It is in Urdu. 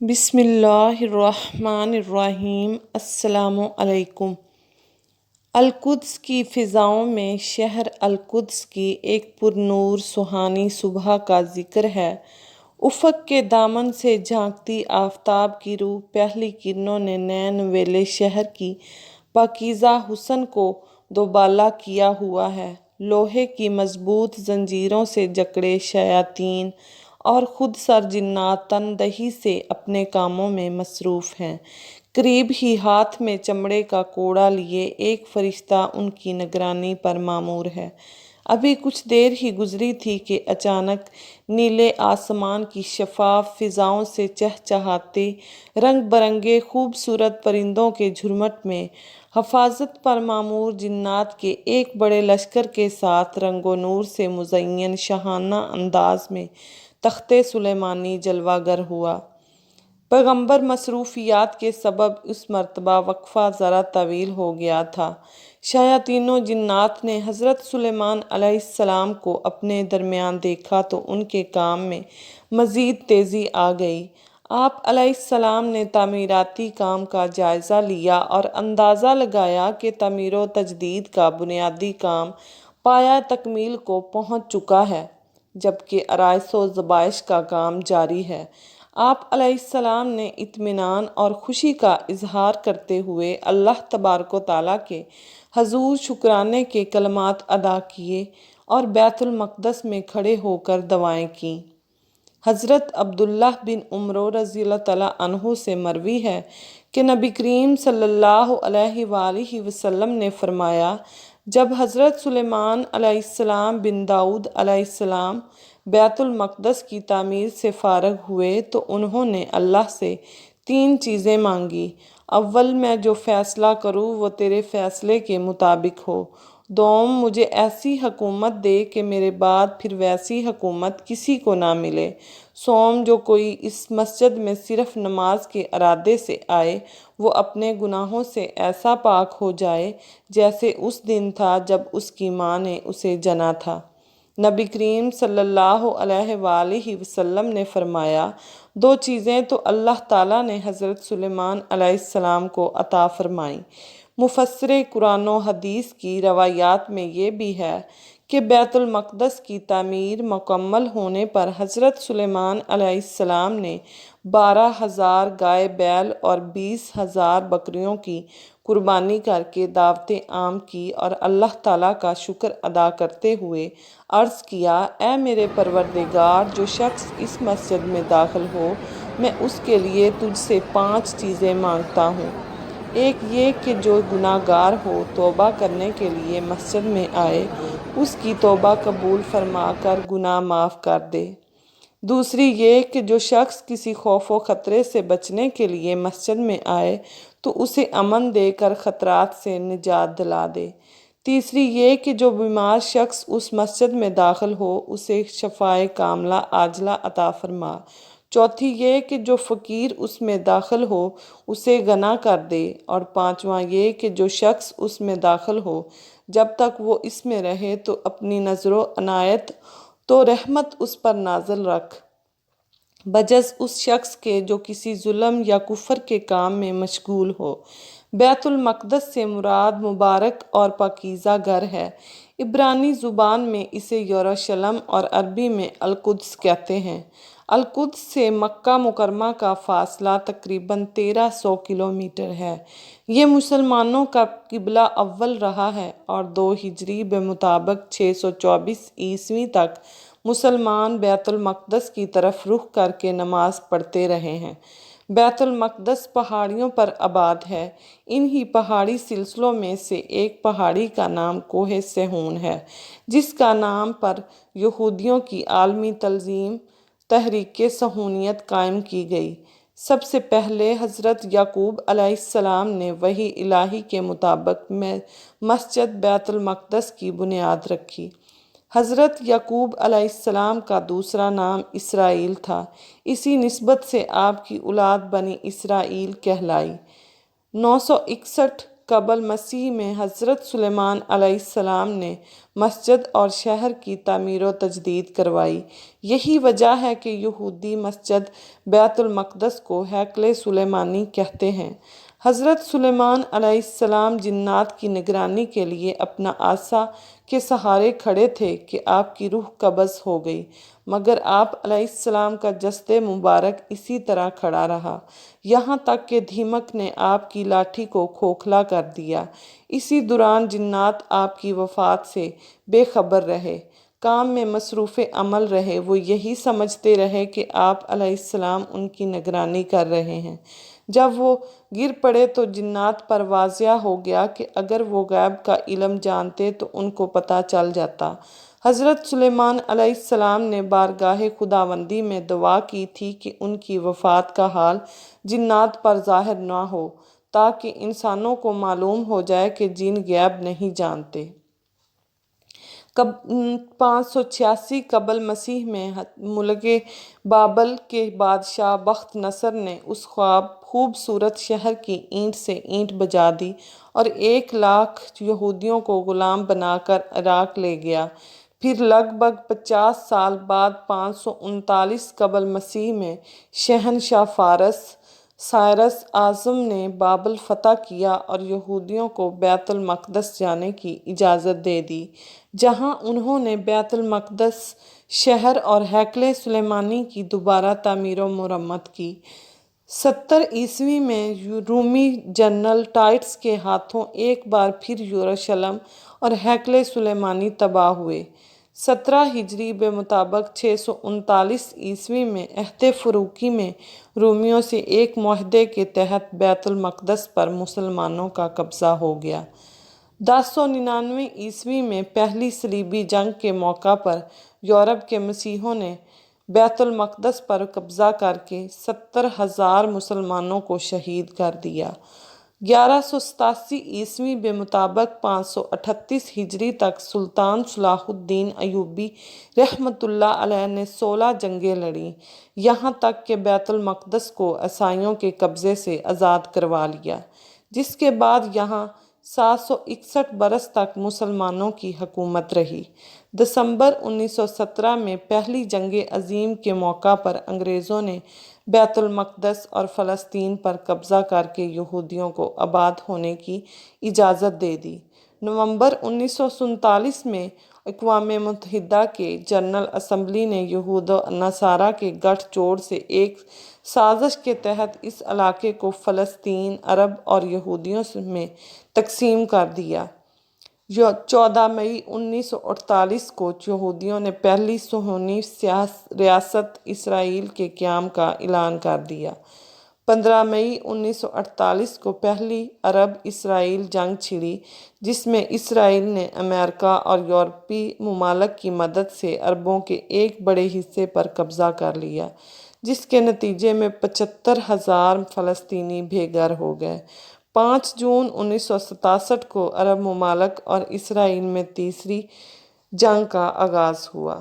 بسم اللہ الرحمن الرحیم۔ السلام علیکم۔ القدس کی فضاؤں میں شہر القدس کی ایک پرنور سہانی صبح کا ذکر ہے۔ افق کے دامن سے جھانکتی آفتاب کی روح پہلی کرنوں نے نین ویلے شہر کی پاکیزہ حسن کو دوبالا کیا ہوا ہے۔ لوہے کی مضبوط زنجیروں سے جکڑے شیاطین اور خود سر جنات تندہی سے اپنے کاموں میں مصروف ہیں۔ قریب ہی ہاتھ میں چمڑے کا کوڑا لیے ایک فرشتہ ان کی نگرانی پر مامور ہے۔ ابھی کچھ دیر ہی گزری تھی کہ اچانک نیلے آسمان کی شفاف فضاؤں سے چہچہاتے رنگ برنگے خوبصورت پرندوں کے جھرمٹ میں حفاظت پر مامور جنات کے ایک بڑے لشکر کے ساتھ رنگ و نور سے مزین شاہانہ انداز میں تخت سلیمانی جلوہ گر ہوا۔ پیغمبر مصروفیات کے سبب اس مرتبہ وقفہ ذرا طویل ہو گیا تھا۔ شیاطین و جنات نے حضرت سلیمان علیہ السلام کو اپنے درمیان دیکھا تو ان کے کام میں مزید تیزی آ گئی۔ آپ علیہ السلام نے تعمیراتی کام کا جائزہ لیا اور اندازہ لگایا کہ تعمیر و تجدید کا بنیادی کام پایہ تکمیل کو پہنچ چکا ہے، جبکہ آرائش و زیبائش کا کام جاری ہے۔ آپ علیہ السلام نے اطمینان اور خوشی کا اظہار کرتے ہوئے اللہ تبارک و تعالیٰ کے حضور شکرانے کے کلمات ادا کیے اور بیت المقدس میں کھڑے ہو کر دعائیں کیں۔ حضرت عبداللہ بن عمر رضی اللہ تعالیٰ عنہ سے مروی ہے کہ نبی کریم صلی اللہ علیہ وآلہ وسلم نے فرمایا، جب حضرت سلیمان علیہ السلام بن داؤد علیہ السلام بیت المقدس کی تعمیر سے فارغ ہوئے تو انہوں نے اللہ سے 3 چیزیں مانگی۔ اول، میں جو فیصلہ کروں وہ تیرے فیصلے کے مطابق ہو۔ دوم، مجھے ایسی حکومت دے کہ میرے بعد پھر ویسی حکومت کسی کو نہ ملے۔ سوم، جو کوئی اس مسجد میں صرف نماز کے ارادے سے آئے وہ اپنے گناہوں سے ایسا پاک ہو جائے جیسے اس دن تھا جب اس کی ماں نے اسے جنا تھا۔ نبی کریم صلی اللہ علیہ وآلہ وسلم نے فرمایا، 2 چیزیں تو اللہ تعالیٰ نے حضرت سلیمان علیہ السلام کو عطا فرمائیں۔ مفسر قرآن و حدیث کی روایات میں یہ بھی ہے کہ بیت المقدس کی تعمیر مکمل ہونے پر حضرت سلیمان علیہ السلام نے 12,000 گائے بیل اور 20,000 بکریوں کی قربانی کر کے دعوت عام کی اور اللہ تعالیٰ کا شکر ادا کرتے ہوئے عرض کیا، اے میرے پروردگار، جو شخص اس مسجد میں داخل ہو میں اس کے لیے تجھ سے 5 چیزیں مانگتا ہوں۔ ایک یہ کہ جو گناہ گار ہو توبہ کرنے کے لیے مسجد میں آئے، اس کی توبہ قبول فرما کر گناہ معاف کر دے۔ دوسری یہ کہ جو شخص کسی خوف و خطرے سے بچنے کے لیے مسجد میں آئے تو اسے امن دے کر خطرات سے نجات دلا دے۔ تیسری یہ کہ جو بیمار شخص اس مسجد میں داخل ہو اسے شفائے کاملہ عاجلہ عطا فرما۔ چوتھی یہ کہ جو فقیر اس میں داخل ہو اسے غنی کر دے، اور پانچواں یہ کہ جو شخص اس میں داخل ہو جب تک وہ اس میں رہے تو اپنی نظر و عنایت تو رحمت اس پر نازل رکھ، بجز اس شخص کے جو کسی ظلم یا کفر کے کام میں مشغول ہو۔ بیت المقدس سے مراد مبارک اور پاکیزہ گھر ہے۔ عبرانی زبان میں اسے یروشلم اور عربی میں القدس کہتے ہیں۔ القدس سے مکہ مکرمہ کا فاصلہ تقریباً 1300 کلومیٹر ہے۔ یہ مسلمانوں کا قبلہ اول رہا ہے اور 2 ہجری بمطابق 624 عیسوی تک مسلمان بیت المقدس کی طرف رخ کر کے نماز پڑھتے رہے ہیں۔ بیت المقدس پہاڑیوں پر آباد ہے۔ انہی پہاڑی سلسلوں میں سے ایک پہاڑی کا نام کوہ صہیون ہے، جس کا نام پر یہودیوں کی عالمی تنظیم تحریک صہیونیت قائم کی گئی۔ سب سے پہلے حضرت یعقوب علیہ السلام نے وحی الہی کے مطابق مسجد بیت المقدس کی بنیاد رکھی۔ حضرت یعقوب علیہ السلام کا دوسرا نام اسرائیل تھا، اسی نسبت سے آپ کی اولاد بنی اسرائیل کہلائی۔ 961 قبل مسیح میں حضرت سلیمان علیہ السلام نے مسجد اور شہر کی تعمیر و تجدید کروائی۔ یہی وجہ ہے کہ یہودی مسجد بیت المقدس کو ہیکل سلیمانی کہتے ہیں۔ حضرت سلیمان علیہ السلام جنات کی نگرانی کے لیے اپنا عصا کے سہارے کھڑے تھے کہ آپ کی روح قبض ہو گئی، مگر آپ علیہ السلام کا جسد مبارک اسی طرح کھڑا رہا، یہاں تک کہ دھیمک نے آپ کی لاٹھی کو کھوکھلا کر دیا۔ اسی دوران جنات آپ کی وفات سے بے خبر رہے، کام میں مصروف عمل رہے، وہ یہی سمجھتے رہے کہ آپ علیہ السلام ان کی نگرانی کر رہے ہیں۔ جب وہ گر پڑے تو جنات پر واضح ہو گیا کہ اگر وہ غیب کا علم جانتے تو ان کو پتہ چل جاتا۔ حضرت سلیمان علیہ السلام نے بارگاہ خداوندی میں دعا کی تھی کہ ان کی وفات کا حال جنات پر ظاہر نہ ہو، تاکہ انسانوں کو معلوم ہو جائے کہ جن غیب نہیں جانتے۔ 586 قبل مسیح میں ملک بابل کے بادشاہ بخت نصر نے اس خوبصورت شہر کی اینٹ سے اینٹ بجا دی اور 1,00,000 یہودیوں کو غلام بنا کر عراق لے گیا۔ پھر لگ بھگ 50 سال بعد 539 قبل مسیح میں شہنشاہ فارس سائرس اعظم نے بابل فتح کیا اور یہودیوں کو بیت المقدس جانے کی اجازت دے دی، جہاں انہوں نے بیت المقدس شہر اور ہیکل سلیمانی کی دوبارہ تعمیر و مرمت کی۔ 70 عیسوی میں رومی جنرل ٹائٹس کے ہاتھوں ایک بار پھر یروشلم اور ہیکل سلیمانی تباہ ہوئے۔ 17 ہجری بمطابق 639 عیسوی میں عہد فاروقی میں رومیوں سے ایک معاہدے کے تحت بیت المقدس پر مسلمانوں کا قبضہ ہو گیا۔ 1099 عیسوی میں پہلی صلیبی جنگ کے موقع پر یورپ کے مسیحیوں نے بیت المقدس پر قبضہ کر کے 70,000 مسلمانوں کو شہید کر دیا۔ 1187 عیسوی بمطابق 538 ہجری تک سلطان صلاح الدین ایوبی رحمۃ اللہ علیہ نے 16 جنگیں لڑیں، یہاں تک کہ بیت المقدس کو عیسائیوں کے قبضے سے آزاد کروا لیا، جس کے بعد یہاں 761 برس تک مسلمانوں کی حکومت رہی۔ دسمبر 1917 میں پہلی جنگ عظیم کے موقع پر انگریزوں نے بیت المقدس اور فلسطین پر قبضہ کر کے یہودیوں کو آباد ہونے کی اجازت دے دی۔ نومبر 1947 میں اقوام متحدہ کے جنرل اسمبلی نے یہود و نصارہ کے گٹھ جوڑ سے ایک سازش کے تحت اس علاقے کو فلسطین، عرب اور یہودیوں میں تقسیم کر دیا۔ 14 مئی 1948 کو یہودیوں نے پہلی صہیونی ریاست اسرائیل کے قیام کا اعلان کر دیا۔ 15 مئی 1948 کو پہلی عرب اسرائیل جنگ چھڑی، جس میں اسرائیل نے امریکہ اور یورپی ممالک کی مدد سے عربوں کے ایک بڑے حصے پر قبضہ کر لیا، جس کے نتیجے میں 75,000 فلسطینی بے گھر ہو گئے۔ 5 جون 1967 کو عرب ممالک اور اسرائیل میں تیسری جنگ کا آغاز ہوا۔